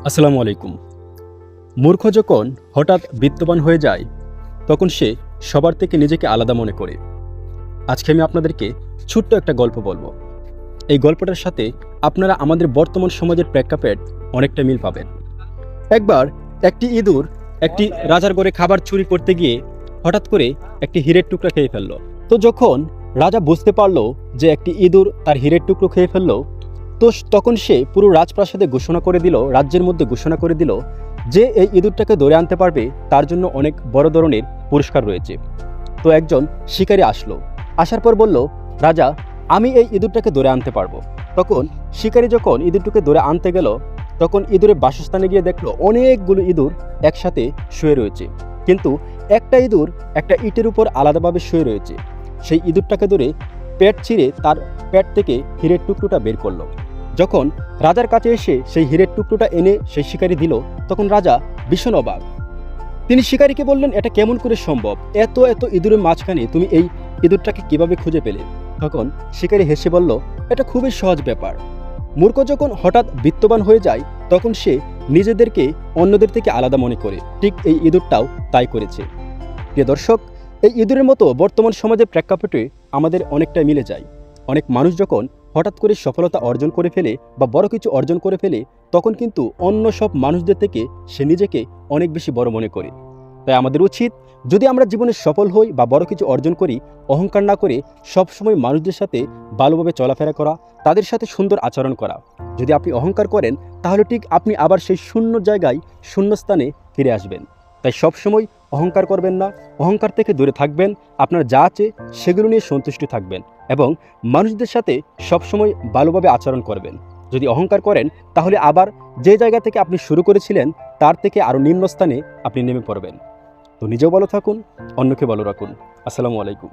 আসসালামু আলাইকুম। মূর্খ যখন হঠাৎ বিত্তবান হয়ে যায় তখন সে সবার থেকে নিজেকে আলাদা মনে করে। আজকে আমি আপনাদেরকে ছোট্ট একটা গল্প বলবো। এই গল্পটার সাথে আপনারা আমাদের বর্তমান সমাজের প্রেক্ষাপট অনেকটা মিল পাবেন। একবার একটি ইঁদুর একটি রাজার ঘরে খাবার চুরি করতে গিয়ে হঠাৎ করে একটি হীরের টুকরা খেয়ে ফেলল। তো যখন রাজা বুঝতে পারল যে একটি ইঁদুর তার হীরের টুকরো খেয়ে ফেলল, তো তখন সে পুরো রাজপ্রাসাদে ঘোষণা করে দিল, রাজ্যের মধ্যে ঘোষণা করে দিল যে এই ইঁদুরটাকে ধরে আনতে পারবে তার জন্য অনেক বড় ধরনের পুরস্কার রয়েছে। তো একজন শিকারী আসলো, আসার পর বলল, রাজা, আমি এই ইঁদুরটাকে ধরে আনতে পারবো। তখন শিকারী যখন ইঁদুরটাকে ধরে আনতে গেল তখন ইঁদুরের বাসস্থানে গিয়ে দেখলো অনেকগুলো ইঁদুর একসাথে শুয়ে রয়েছে, কিন্তু একটা ইঁদুর একটা ইটের উপর আলাদাভাবে শুয়ে রয়েছে। সেই ইঁদুরটাকে ধরে পেট ছিঁড়ে তার পেট থেকে হীরের টুকরোটা বের করলো। যখন রাজার কাছে এসে সেই হীরের টুকরোটা এনে সেই শিকারী দিল তখন রাজা ভীষণ অবাক। তিনি শিকারীকে বললেন, এটা কেমন করে সম্ভব? এত এত ইঁদুরের মাঝখানে তুমি এই ইঁদুরটাকে কিভাবে খুঁজে পেলে? তখন শিকারী হেসে বলল, এটা খুবই সহজ ব্যাপার। মূর্খ যখন হঠাৎ বিত্তবান হয়ে যায় তখন সে নিজেদেরকে অন্যদের থেকে আলাদা মনে করে। ঠিক এই ইঁদুরটাও তাই করেছে। প্রিয় দর্শক, এই ইঁদুরের মতো বর্তমান সমাজের প্রেক্ষাপটে আমাদের অনেকটা মিলে যায়। অনেক মানুষ যখন হঠাৎ করে সফলতা অর্জন করে ফেলে বা বড় কিছু অর্জন করে ফেলে তখন কিন্তু অন্য সব মানুষদের থেকে সে নিজেকে অনেক বেশি বড় মনে করে। তাই আমাদের উচিত, যদি আমরা জীবনে সফল হই বা বড় কিছু অর্জন করি, অহংকার না করে সবসময় মানুষদের সাথে ভালোভাবে চলাফেরা করা, তাদের সাথে সুন্দর আচরণ করা। যদি আপনি অহংকার করেন তাহলে ঠিক আপনি আবার সেই শূন্য জায়গায় শূন্য স্থানে ফিরে আসবেন। তাই সবসময় অহংকার করবেন না, অহংকার থেকে দূরে থাকবেন, আপনার যা আছে সেগুলো নিয়ে সন্তুষ্ট থাকবেন এবং মানুষদের সাথে সবসময় ভালোভাবে আচরণ করবেন। যদি অহংকার করেন তাহলে আবার যে জায়গা থেকে আপনি শুরু করেছিলেন তার থেকে আরও নিম্ন স্থানে আপনি নেমে পড়বেন। তো নিজেও ভালো থাকুন, অন্যকে ভালো রাখুন। আসসালামু আলাইকুম।